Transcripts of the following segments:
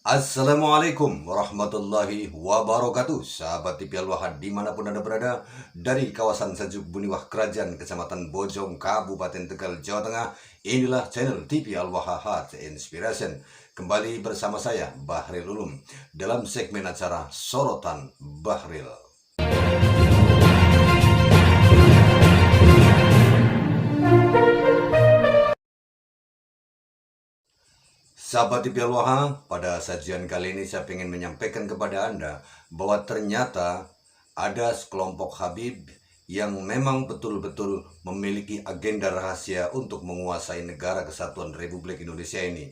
Assalamualaikum warahmatullahi wabarakatuh. Sahabat TV Al-Wahad dimanapun Anda berada, dari kawasan Sejuk Buniwah Kerajaan Kecamatan Bojong Kabupaten Tegal Jawa Tengah, inilah channel TV Al-Wahad Inspiration. Kembali bersama saya Bahril Ulum dalam segmen acara Sorotan Bahril. Sahabat TV Al-Wahad, pada sajian kali ini saya ingin menyampaikan kepada Anda bahwa ternyata ada sekelompok Habib yang memang betul-betul memiliki agenda rahasia untuk menguasai negara kesatuan Republik Indonesia ini.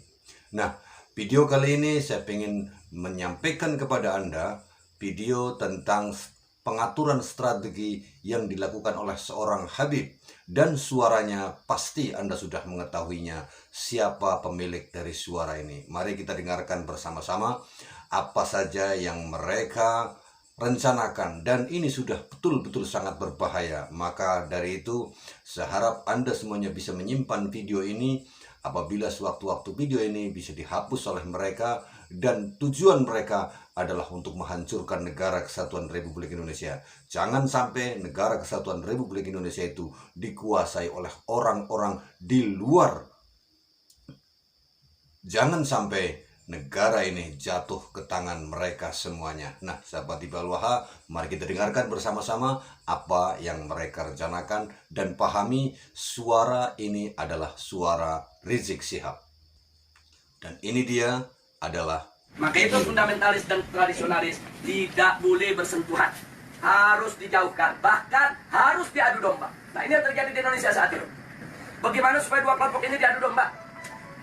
Nah, video kali ini saya ingin menyampaikan kepada Anda video tentang pengaturan strategi yang dilakukan oleh seorang Habib, dan suaranya pasti Anda sudah mengetahuinya siapa pemilik dari suara ini. Mari kita dengarkan bersama-sama apa saja yang mereka rencanakan, dan ini sudah betul-betul sangat berbahaya. Maka dari itu saya harap Anda semuanya bisa menyimpan video ini apabila sewaktu-waktu video ini bisa dihapus oleh mereka, dan tujuan mereka adalah untuk menghancurkan negara kesatuan Republik Indonesia. Jangan sampai negara kesatuan Republik Indonesia itu dikuasai oleh orang-orang di luar. Jangan sampai negara ini jatuh ke tangan mereka semuanya. Nah, sahabat TV Al-Wahad, mari kita dengarkan bersama-sama apa yang mereka rencanakan dan pahami suara ini adalah suara Rizik Syihab. Dan ini dia adalah, maka itu fundamentalis dan tradisionalis tidak boleh bersentuhan, harus dijauhkan, bahkan harus diadu domba. Nah, ini yang terjadi di Indonesia saat ini. Bagaimana supaya dua kelompok ini diadu domba?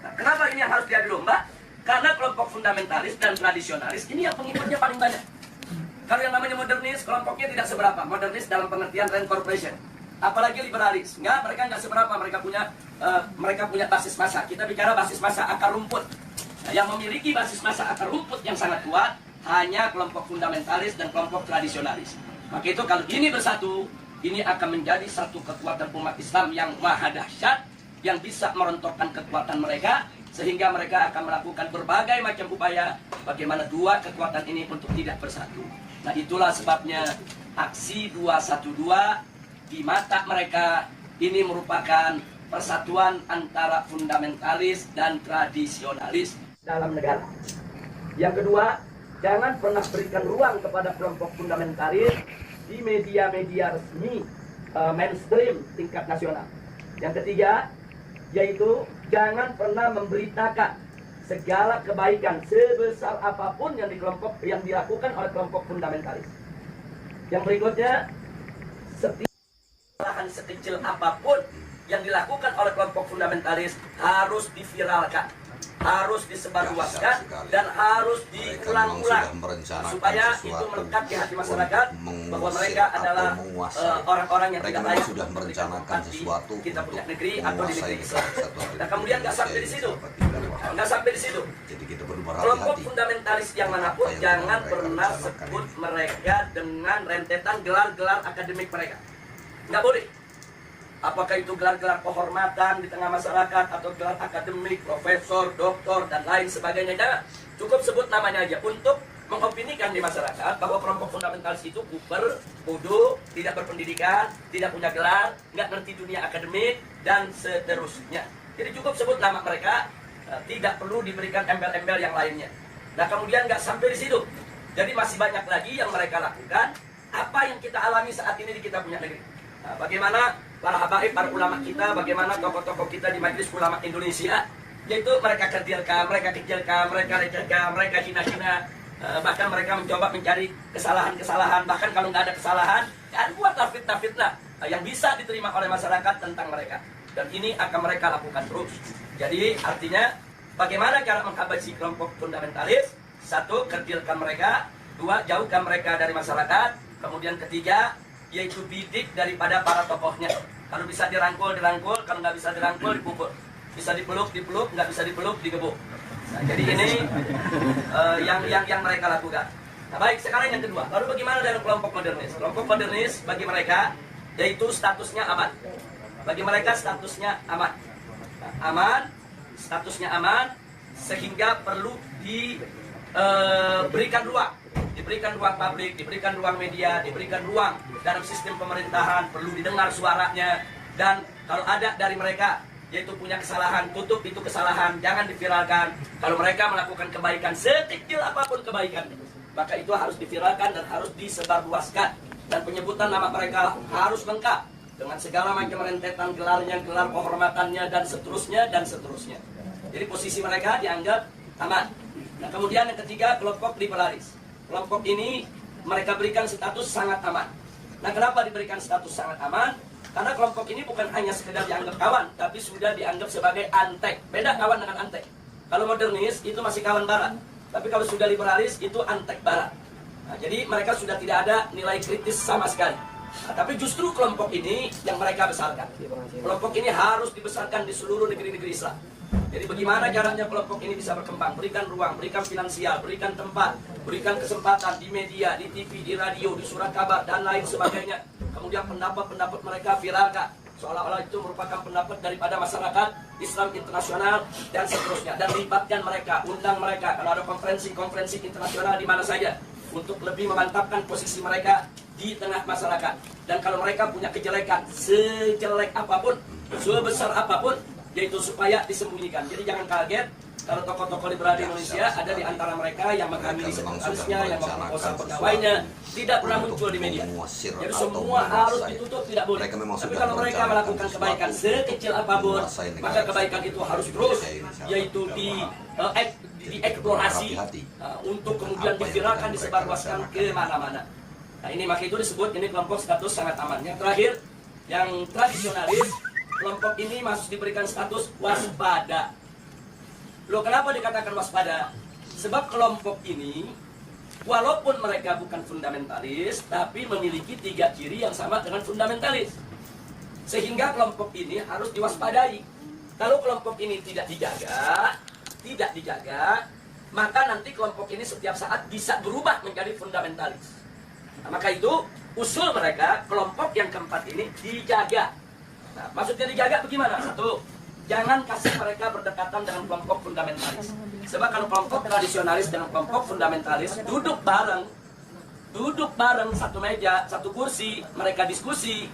Nah, kenapa ini yang harus diadu domba? Karena kelompok fundamentalis dan tradisionalis ini yang pengikutnya paling banyak. Kalau yang namanya modernis, kelompoknya tidak seberapa. Modernis dalam pengertian rent corporation, apalagi liberalis, mereka nggak seberapa. Mereka punya basis massa. Kita bicara basis massa akar rumput. Nah, yang memiliki basis massa akar rumput yang sangat kuat hanya kelompok fundamentalis dan kelompok tradisionalis. Maka itu kalau ini bersatu, ini akan menjadi satu kekuatan umat Islam yang maha dahsyat, yang bisa merontokkan kekuatan mereka, sehingga mereka akan melakukan berbagai macam upaya bagaimana dua kekuatan ini untuk tidak bersatu. Nah, itulah sebabnya aksi 212 di mata mereka ini merupakan persatuan antara fundamentalis dan tradisionalis dalam negara. Yang kedua, jangan pernah berikan ruang kepada kelompok fundamentalis di media-media resmi mainstream tingkat nasional. Yang ketiga, yaitu jangan pernah memberitakan segala kebaikan sebesar apapun yang dilakukan oleh kelompok fundamentalis. Yang berikutnya, setiap kesalahan sekecil apapun yang dilakukan oleh kelompok fundamentalis harus diviralkan, harus disebarluaskan, dan harus diulang-ulang supaya itu melekat di hati masyarakat bahwa mereka adalah orang-orang yang tidak layak sudah merencanakan sesuatu kita punya negeri atau di negeri Islam. Nah, kemudian nggak sampai di situ, Jadi kita perlu kelompok berhati-hati. fundamentalis yang manapun jangan pernah sebut mereka dengan rentetan gelar-gelar akademik mereka. Nggak boleh. Apakah itu gelar-gelar kehormatan di tengah masyarakat atau gelar akademik, profesor, doktor, dan lain sebagainya. Jangan. Cukup sebut namanya aja untuk mengopinikan di masyarakat bahwa kelompok fundamentalis itu kuper, bodoh, tidak berpendidikan, tidak punya gelar, nggak ngerti dunia akademik, dan seterusnya. Jadi cukup sebut nama mereka, tidak perlu diberikan embel-embel yang lainnya. Nah, kemudian nggak sampai di situ. Jadi masih banyak lagi yang mereka lakukan. Apa yang kita alami saat ini di kita punya negeri. Nah, bagaimana para habaib, para ulama kita, bagaimana tokoh-tokoh kita di Majelis Ulama Indonesia, yaitu mereka kecilkan, mereka lecehkan, mereka hina-hina, bahkan mereka mencoba mencari kesalahan-kesalahan, bahkan kalau nggak ada kesalahan, ya buatlah fitnah-fitnah yang bisa diterima oleh masyarakat tentang mereka. Dan ini akan mereka lakukan terus. Jadi artinya bagaimana cara menghabisi kelompok fundamentalis? Satu, kecilkan mereka. Dua, jauhkan mereka dari masyarakat. Kemudian ketiga, yaitu bidik daripada para tokohnya. Kalau bisa dirangkul, kalau nggak bisa dirangkul, dipukul. Bisa dipeluk, nggak bisa dipeluk, digebuk. Nah, jadi ini yang mereka lakukan. Nah, baik, sekarang yang kedua. Lalu bagaimana dengan kelompok modernis? Kelompok modernis bagi mereka yaitu statusnya aman. Bagi mereka statusnya aman. Nah, statusnya aman, sehingga perlu diberikan ruang publik, diberikan ruang media, diberikan ruang dalam sistem pemerintahan, perlu didengar suaranya. Dan kalau ada dari mereka yaitu punya kesalahan, tutup itu kesalahan, jangan diviralkan. Kalau mereka melakukan kebaikan, sekecil apapun kebaikan, maka itu harus diviralkan dan harus disebarluaskan. Dan penyebutan nama mereka harus lengkap dengan segala macam rentetan gelarnya, gelar kehormatannya, dan seterusnya, dan seterusnya. Jadi posisi mereka dianggap aman. Nah, kemudian yang ketiga, kelompok liberalis. Kelompok ini mereka berikan status sangat aman. Nah, kenapa diberikan status sangat aman? Karena kelompok ini bukan hanya sekedar dianggap kawan, tapi sudah dianggap sebagai antek. Beda kawan dengan antek. Kalau modernis itu masih kawan barat, tapi kalau sudah liberalis itu antek barat. Nah, jadi mereka sudah tidak ada nilai kritis sama sekali. Nah, tapi justru kelompok ini yang mereka besarkan. Kelompok ini harus dibesarkan di seluruh negeri-negeri Islam. Jadi bagaimana caranya kelompok ini bisa berkembang? Berikan ruang, berikan finansial, berikan tempat, berikan kesempatan di media, di TV, di radio, di surat kabar, dan lain sebagainya. Kemudian pendapat-pendapat mereka viralkan, seolah-olah itu merupakan pendapat daripada masyarakat Islam internasional, dan seterusnya. Dan libatkan mereka, undang mereka, kalau ada konferensi-konferensi internasional di mana saja, untuk lebih memantapkan posisi mereka di tengah masyarakat. Dan kalau mereka punya kejelekan, sejelek apapun, sebesar apapun, yaitu supaya disembunyikan. Jadi jangan kaget kalau tokoh-tokoh liberal di Indonesia ada di antara mereka yang menghamili sekretarisnya, yang memperkosa pegawainya, tidak pernah muncul di media. Jadi semua harus ditutup, tidak boleh. Tapi kalau mereka melakukan kebaikan sekecil apapun, maka kebaikan itu harus terus, yaitu dieksplorasi untuk kemudian diviralkan, disebarluaskan ke mana-mana. Nah, ini maka itu disebut ini kelompok status sangat aman. Yang terakhir, yang tradisionalis, kelompok ini masih diberikan status waspada. Loh, kenapa dikatakan waspada? Sebab kelompok ini, walaupun mereka bukan fundamentalis, tapi memiliki 3 ciri yang sama dengan fundamentalis. Sehingga kelompok ini harus diwaspadai. Kalau kelompok ini tidak dijaga, maka nanti kelompok ini setiap saat bisa berubah menjadi fundamentalis. Nah, maka itu usul mereka, kelompok yang keempat ini dijaga. Nah, maksudnya dijaga bagaimana? Satu, jangan kasih mereka berdekatan dengan kelompok fundamentalis. Sebab kalau kelompok tradisionalis dengan kelompok fundamentalis duduk bareng satu meja, satu kursi, mereka diskusi,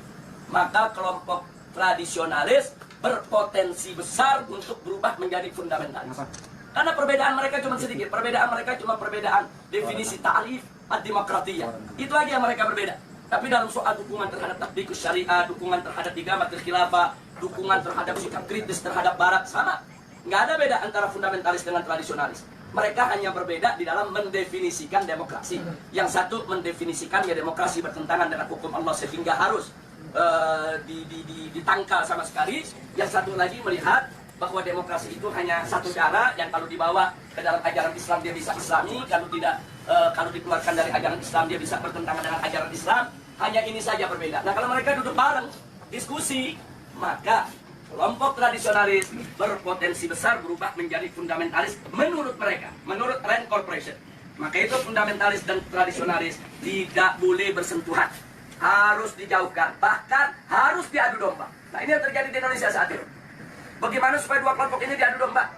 maka kelompok tradisionalis berpotensi besar untuk berubah menjadi fundamentalis. Karena perbedaan mereka cuma sedikit, perbedaan definisi ta'rif ad-demokratiyah. Itu aja yang mereka berbeda. Tapi dalam soal dukungan terhadap tatbikus syariah, dukungan terhadap igamatul khilafah, dukungan terhadap sikap kritis terhadap barat, sama. Nggak ada beda antara fundamentalis dengan tradisionalis. Mereka hanya berbeda di dalam mendefinisikan demokrasi. Yang satu mendefinisikan ya demokrasi bertentangan dengan hukum Allah sehingga harus ditangkal sama sekali. Yang satu lagi melihat bahwa demokrasi itu hanya satu cara yang kalau dibawa ke dalam ajaran Islam dia bisa Islami, kalau dikeluarkan dari ajaran Islam dia bisa bertentangan dengan ajaran Islam. Hanya ini saja berbeda. Nah, kalau mereka duduk bareng diskusi, maka kelompok tradisionalis berpotensi besar berubah menjadi fundamentalis menurut mereka, menurut Rand Corporation. Maka itu fundamentalis dan tradisionalis tidak boleh bersentuhan, harus dijauhkan, bahkan harus diadu domba. Nah, ini yang terjadi di Indonesia saat ini. Bagaimana supaya dua kelompok ini diadu domba?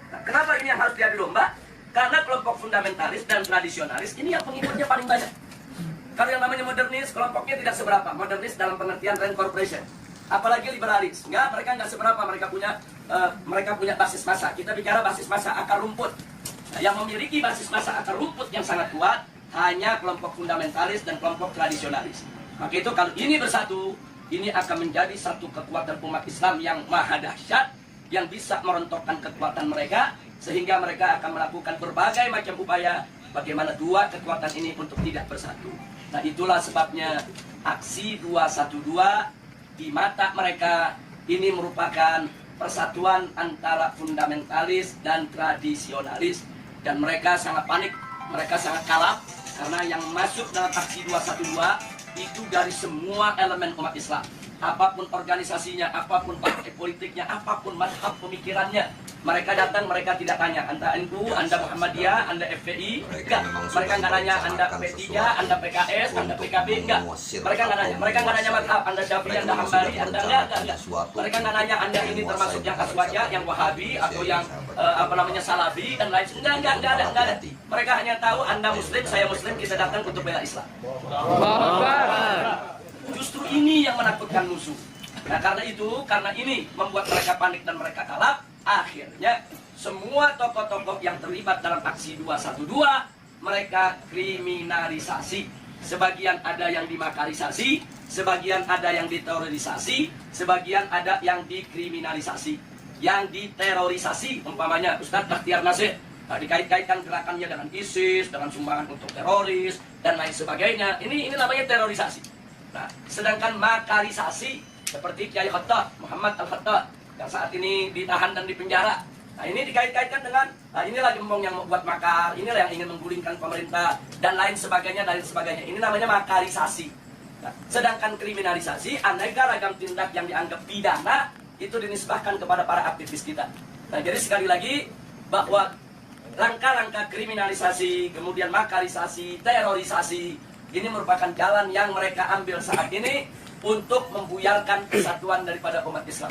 Nah, kenapa ini yang harus diadu domba? Karena kelompok fundamentalis dan tradisionalis ini yang pengikutnya paling banyak. Kalau yang namanya modernis, kelompoknya tidak seberapa. Modernis dalam pengertian Rand Corporation. Apalagi liberalis. Mereka nggak seberapa. Mereka punya basis massa. Kita bicara basis massa akar rumput. Nah, yang memiliki basis massa akar rumput yang sangat kuat hanya kelompok fundamentalis dan kelompok tradisionalis. Maka itu kalau ini bersatu, ini akan menjadi satu kekuatan umat Islam yang maha dahsyat, yang bisa merontokkan kekuatan mereka, sehingga mereka akan melakukan berbagai macam upaya bagaimana dua kekuatan ini untuk tidak bersatu. Nah, itulah sebabnya aksi 212 di mata mereka ini merupakan persatuan antara fundamentalis dan tradisionalis. Dan mereka sangat panik, mereka sangat kalap, karena yang masuk dalam aksi 212 itu dari semua elemen umat Islam. Apapun organisasinya, apapun partai politiknya, apapun mazhab pemikirannya, mereka datang, mereka tidak tanya Anda NU, Anda Muhammadiyah, Anda FPI, enggak. Mereka nggak nanya Anda P3, Anda PKS, Anda PKB, enggak. Mereka nggak nanya, mazhab Anda Syafi'i, Anda Hambali, Anda enggak. Mereka nggak nanya Anda ini termasuk yang Aswaja, yang Wahabi, atau yang Salafi dan lain sebagainya. Enggak ada. Mereka hanya tahu Anda Muslim, saya Muslim, kita datang untuk bela Islam. Justru ini yang menakutkan musuh. Nah, karena ini membuat mereka panik dan mereka kalah. Akhirnya semua tokoh-tokoh yang terlibat dalam aksi 212 mereka kriminalisasi. Sebagian ada yang dimakarisasi, sebagian ada yang diterorisasi, sebagian ada yang dikriminalisasi, yang diterorisasi. Umpamanya Ustadz Bakhtiar Nasir, dikait-kaitkan gerakannya dengan ISIS, dengan sumbangan untuk teroris dan lain sebagainya. Ini namanya terorisasi. Nah, sedangkan makarisasi seperti Kiai Khattab, Muhammad Al-Khattab yang saat ini ditahan dan dipenjara. Nah, ini dikait-kaitkan dengan inilah gembong yang membuat makar, inilah yang ingin menggulingkan pemerintah dan lain sebagainya. Ini namanya makarisasi. Nah, sedangkan kriminalisasi, aneka ragam tindak yang dianggap pidana itu dinisbahkan kepada para aktivis kita. Nah, jadi sekali lagi bahwa langkah-langkah kriminalisasi, kemudian makarisasi, terorisasi, ini merupakan jalan yang mereka ambil saat ini untuk membuyarkan kesatuan daripada umat Islam.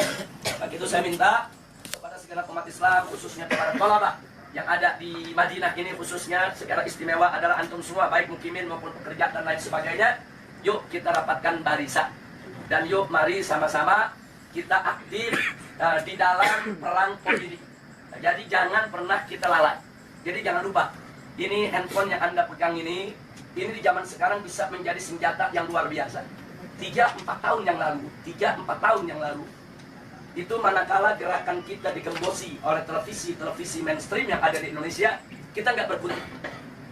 Nah, itu saya minta kepada segala umat Islam, khususnya kepada thalabah yang ada di Madinah ini, khususnya secara istimewa adalah antum semua, baik mukimin maupun pekerja dan lain sebagainya. Yuk kita rapatkan barisan dan yuk mari sama-sama kita aktif di dalam perang opini. Nah, jadi jangan pernah kita lalai. Jadi jangan lupa, ini handphone yang Anda pegang ini di zaman sekarang bisa menjadi senjata yang luar biasa. 3-4 tahun yang lalu itu manakala gerakan kita digembosi oleh televisi mainstream yang ada di Indonesia, kita nggak berkutik.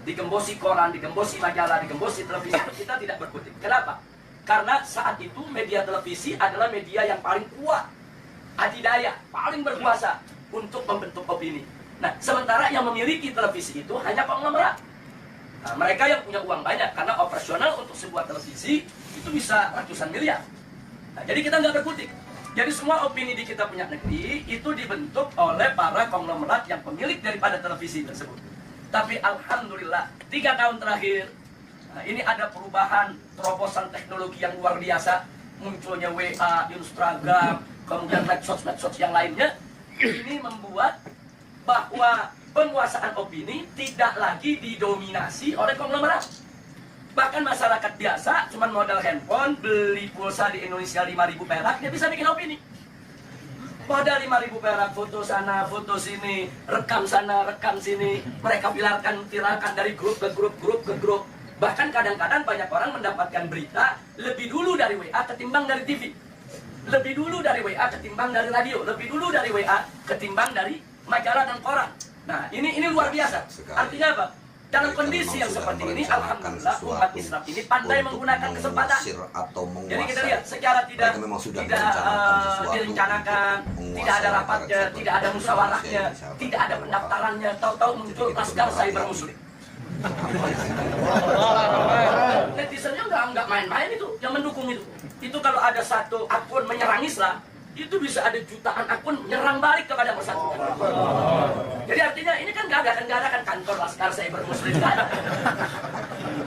Digembosi koran, digembosi majalah, digembosi televisi, kita tidak berkutik. Kenapa? Karena saat itu media televisi adalah media yang paling kuat, adidaya, paling berkuasa untuk membentuk opini. Nah, sementara yang memiliki televisi itu hanya konglomerat. Nah, mereka yang punya uang banyak, karena operasional untuk sebuah televisi itu bisa ratusan miliar. Nah, jadi kita nggak berkutik. Jadi semua opini di kita punya negeri itu dibentuk oleh para konglomerat yang pemilik daripada televisi tersebut. Tapi alhamdulillah 3 tahun terakhir ini ada perubahan terobosan teknologi yang luar biasa. Munculnya WA, Instagram, kemudian medsos yang lainnya. Ini membuat bahwa penguasaan opini tidak lagi didominasi oleh konglomerat. Bahkan masyarakat biasa, cuman modal handphone, beli pulsa di Indonesia 5.000 perak, dia bisa bikin opini. Modal 5.000 perak, foto sana, foto sini, rekam sana, rekam sini. Mereka viralkan dari grup ke grup. Bahkan kadang-kadang banyak orang mendapatkan berita lebih dulu dari WA ketimbang dari TV. Lebih dulu dari WA ketimbang dari radio. Lebih dulu dari WA ketimbang dari majalah dan koran. Nah, ini luar biasa. Artinya apa? Dalam kondisi yang seperti ini, alhamdulillah umat Islam ini pandai menggunakan kesempatan. Jadi kita lihat secara tidak direncanakan, tidak ada rapatnya, tidak ada musyawarahnya, tidak ada pendaftarannya, tahu-tahu muncul laskar cyber muslim. Netizennya nggak main-main itu, yang mendukung itu. Itu kalau ada satu akun menyerang Islam, itu bisa ada jutaan akun nyerang balik kepada persatuan. Jadi artinya ini kan nggak ada kan kantor Laskar Cyber Muslim, nggak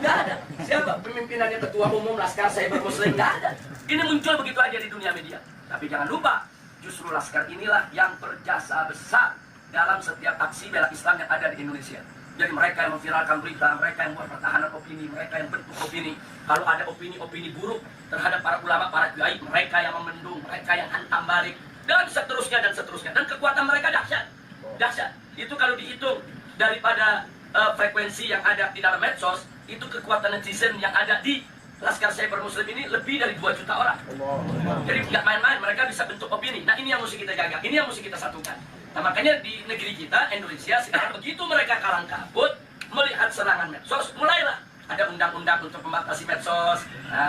ada. Siapa pemimpinannya, ketua umum Laskar Cyber Muslim, nggak ada. Ini muncul begitu aja di dunia media. Tapi jangan lupa, justru Laskar inilah yang berjasa besar dalam setiap aksi bela Islam yang ada di Indonesia. Jadi mereka yang memviralkan berita, mereka yang buat pertahanan opini, mereka yang bentuk opini. Kalau ada opini-opini buruk terhadap para ulama, para kiai, mereka yang memendung, mereka yang hantam balik, dan seterusnya. Dan kekuatan mereka dahsyat. Itu kalau dihitung daripada frekuensi yang ada di dalam medsos, itu kekuatan netizen yang ada di Laskar Cyber Muslim ini lebih dari 2 juta orang. Jadi nggak main-main, mereka bisa bentuk opini. Nah, ini yang mesti kita jaga, ini yang mesti kita satukan. Nah, makanya di negeri kita, Indonesia, sekarang begitu mereka kalang kabut melihat serangan medsos, mulailah ada undang-undang untuk membatasi medsos,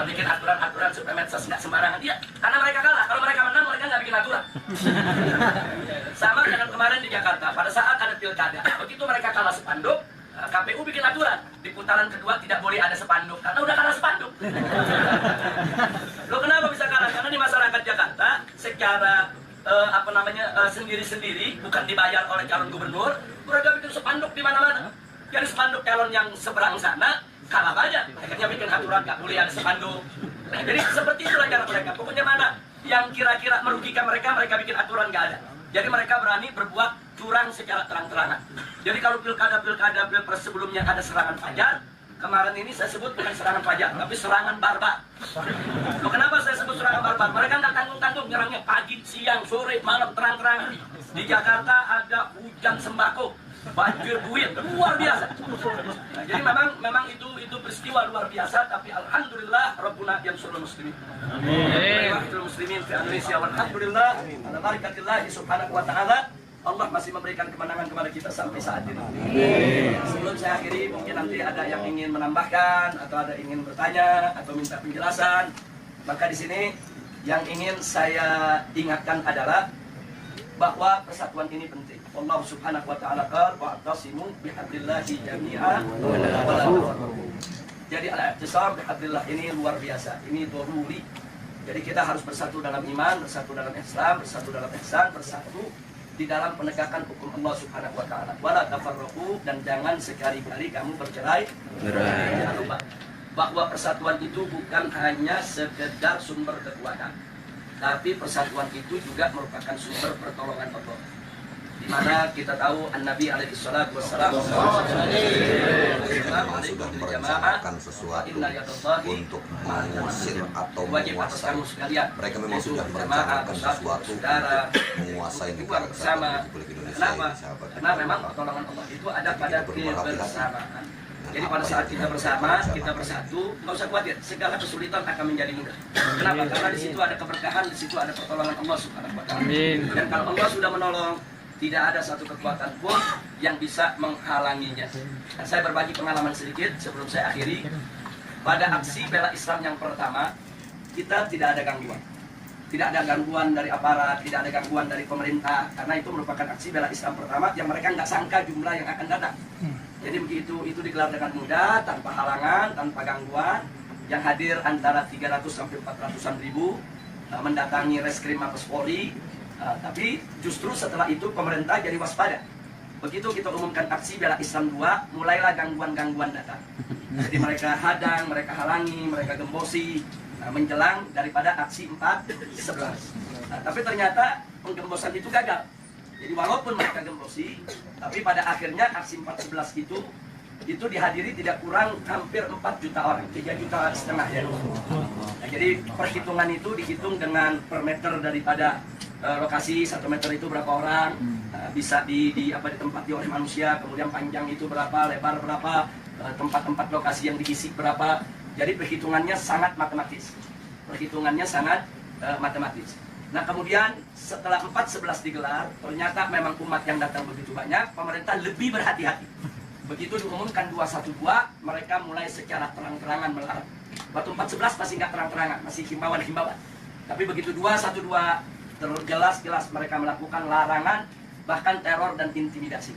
bikin aturan-aturan supaya medsos nggak sembarangan. Iya, karena mereka kalah. Kalau mereka menang, mereka nggak bikin aturan. Sama dengan kemarin di Jakarta, pada saat ada pilkada, begitu mereka kalah spanduk, KPU bikin aturan, di putaran kedua tidak boleh ada spanduk, karena udah kalah spanduk. Lo kenapa bisa kalah? Karena di masyarakat Jakarta, secara sendiri-sendiri, bukan dibayar oleh calon gubernur, mereka bikin spanduk di mana-mana. Jadi spanduk calon yang seberang sana kalah banyak, akhirnya bikin aturan nggak boleh ada spanduk. Nah, jadi seperti itulah cara mereka. Pokoknya mana yang kira-kira merugikan mereka, mereka bikin aturan nggak ada. Jadi mereka berani berbuat curang secara terang-terangan. Jadi kalau pilkada-pilkada pilpres sebelumnya ada serangan fajar, kemarin ini saya sebut bukan serangan fajar, tapi serangan barbar. Loh, kenapa saya sebut serangan barbar? Mereka nggak tanggung-tanggung nyerangnya pagi, siang, sore, malam, terang-terangan. Di Jakarta ada hujan sembako, banjir duit, luar biasa. Nah, jadi memang itu peristiwa luar biasa, tapi alhamdulillah Rabbuna yansurul muslimin. Amin. Muslimin di Indonesia, alhamdulillah. Ala barakatillah subhanahu wa ta'ala. Allah masih memberikan kemenangan kepada kita sampai saat ini. Sebelum saya akhiri, mungkin nanti ada yang ingin menambahkan atau ada ingin bertanya atau minta penjelasan. Maka di sini yang ingin saya ingatkan adalah bahwa persatuan ini penting. Allah subhanahu wa ta'ala qala wa'tasimu bihablillahi jami'an wa la tafarraqu. Jadi al-i'tisam bihablillah ini luar biasa. Ini daruri. Jadi kita harus bersatu dalam iman, bersatu dalam Islam, bersatu dalam ihsan, bersatu di dalam penegakan hukum Allah subhanahu wa ta'ala. Wa la tafarraqu, dan jangan sekali-kali kamu bercerai. Jangan lupa bahwa persatuan itu bukan hanya sekedar sumber kekuatan, tapi persatuan itu juga merupakan sumber pertolongan Allah. Di mana kita tahu An-Nabi alaihi salatu wassalam sudah merencanakan sesuatu untuk mengusir atau menguasai. Mereka memang sudah merencanakan sesuatu untuk menguasai negara kesatuan Republik Indonesia. Karena memang pertolongan Allah itu ada pada kebersamaan. Jadi pada saat kita bersama, kita bersatu, nggak usah khawatir, segala kesulitan akan menjadi mudah. Kenapa? Karena di situ ada keberkahan, di situ ada pertolongan Allah subhanahu wa ta'ala. Dan kalau Allah sudah menolong, tidak ada satu kekuatan pun yang bisa menghalanginya. Dan saya berbagi pengalaman sedikit sebelum saya akhiri. Pada aksi bela Islam yang pertama, kita tidak ada gangguan. Tidak ada gangguan dari aparat, tidak ada gangguan dari pemerintah. Karena itu merupakan aksi bela Islam pertama yang mereka nggak sangka jumlah yang akan datang. Jadi begitu itu digelar dengan mudah, tanpa halangan, tanpa gangguan. Yang hadir antara 300 sampai 400-an ribu, mendatangi Reskrim Mabes Polri. Tapi justru setelah itu pemerintah jadi waspada. Begitu kita umumkan aksi bela Islam 2, mulailah gangguan-gangguan datang. Jadi mereka hadang, mereka halangi, mereka gembosi, menjelang daripada aksi 4/11. Tapi ternyata penggembosan itu gagal. Jadi walaupun mereka gembosi, tapi pada akhirnya aksi 4/11 itu dihadiri tidak kurang hampir 4 juta orang, 3,5 juta ya. Nah, jadi perhitungan itu dihitung dengan per meter daripada lokasi, 1 meter itu berapa orang, bisa ditempati oleh manusia, kemudian panjang itu berapa, lebar berapa, tempat-tempat lokasi yang diisi berapa. Jadi perhitungannya sangat matematis. Matematis. Nah kemudian setelah 4/11 digelar, ternyata memang umat yang datang begitu banyak, pemerintah lebih berhati-hati. Begitu diumumkan 212, mereka mulai secara terang-terangan melarang. Waktu 4/11 masih nggak terang-terangan, masih himbauan-himbauan. Tapi begitu 212, jelas-jelas mereka melakukan larangan, bahkan teror dan intimidasi.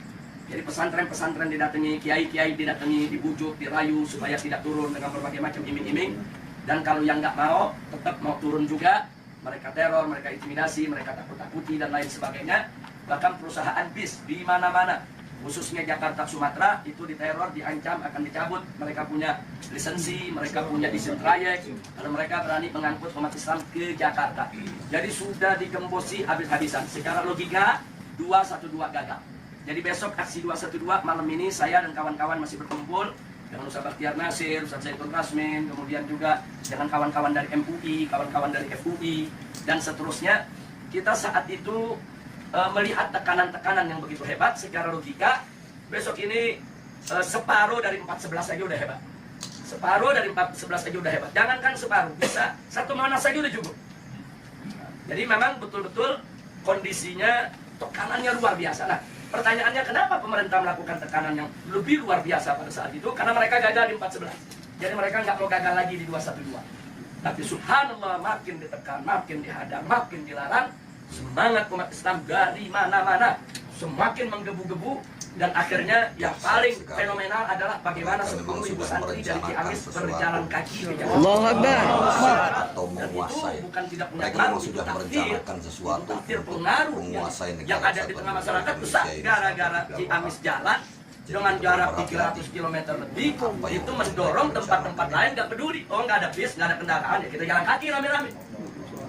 Jadi pesantren-pesantren didatangi, kiai-kiai didatangi, dibujuk, dirayu supaya tidak turun dengan berbagai macam iming-iming. Dan kalau yang nggak mau, tetap mau turun juga, mereka teror, mereka intimidasi, mereka takut-takuti dan lain sebagainya. Bahkan perusahaan bis di mana-mana, khususnya Jakarta, Sumatera, itu diteror, diancam akan dicabut. Mereka punya lisensi, mereka punya izin trayek, lalu mereka berani mengangkut umat Islam ke Jakarta. Jadi sudah digembosi habis-habisan. Secara logika 212 gagal. Jadi besok aksi 212 malam ini saya dan kawan-kawan masih berkumpul dengan Ustaz Bakhtiar Nasir, Ustaz Zaitun Rasmin, kemudian juga dengan kawan-kawan dari MUI, kawan-kawan dari FUI, dan seterusnya. Kita saat itu melihat tekanan-tekanan yang begitu hebat. Secara logika besok ini separuh dari 4/11 saja udah hebat. Separuh dari 4/11 saja udah hebat. Jangankan separuh, bisa 1 Monas saja udah cukup. Jadi memang betul-betul kondisinya tekanannya luar biasa. Nah, pertanyaannya kenapa pemerintah melakukan tekanan yang lebih luar biasa pada saat itu? Karena mereka gagal di 4/11. Jadi mereka nggak mau gagal lagi di 212. Tapi subhanallah, makin ditekan, makin dihadang, makin dilarang, semangat umat Islam dari mana-mana semakin menggebu-gebu. Dan akhirnya yang paling fenomenal adalah bagaimana 10 ibu santri dari Ciamis berjalan kaki ke Jakarta. Allahu Akbar. Atau Dan menguasai. itu bukan tidak punya Mereka pengaruh, memang sudah merencanakan sesuatu takdir untuk pengaruh menguasai negara yang ada di tengah masyarakat besar. Gara-gara Ciamis jalan dengan jarak 300 km lebih, itu mendorong tempat-tempat lain nggak peduli. Oh, nggak ada bis, nggak ada kendaraan, ya kita jalan kaki rame-rame.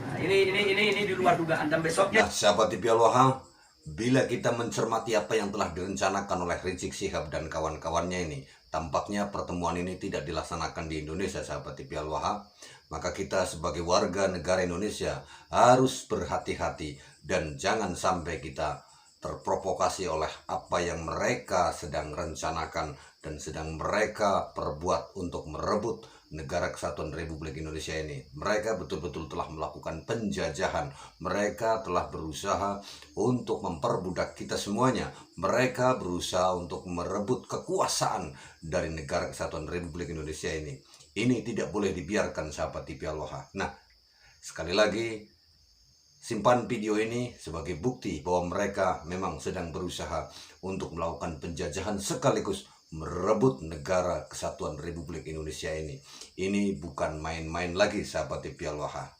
Nah, ini di luar dugaan. Dan besoknya sahabat TV Al-Wahhab, Bila kita mencermati apa yang telah direncanakan oleh Rizik Syihab dan kawan-kawannya ini, tampaknya pertemuan ini tidak dilaksanakan di Indonesia, sahabat TV Al-Wahab. Maka kita sebagai warga negara Indonesia harus berhati-hati dan jangan sampai kita terprovokasi oleh apa yang mereka sedang rencanakan dan sedang mereka perbuat untuk merebut negara kesatuan Republik Indonesia ini. Mereka betul-betul telah melakukan penjajahan. Mereka telah berusaha untuk memperbudak kita semuanya. Mereka berusaha untuk merebut kekuasaan dari negara kesatuan Republik Indonesia ini. Ini tidak boleh dibiarkan, sahabat TV Al-Wahab. Nah, sekali lagi, simpan video ini sebagai bukti bahwa mereka memang sedang berusaha untuk melakukan penjajahan sekaligus merebut negara kesatuan Republik Indonesia ini. Ini bukan main-main lagi, sahabat TV Al-Wahab.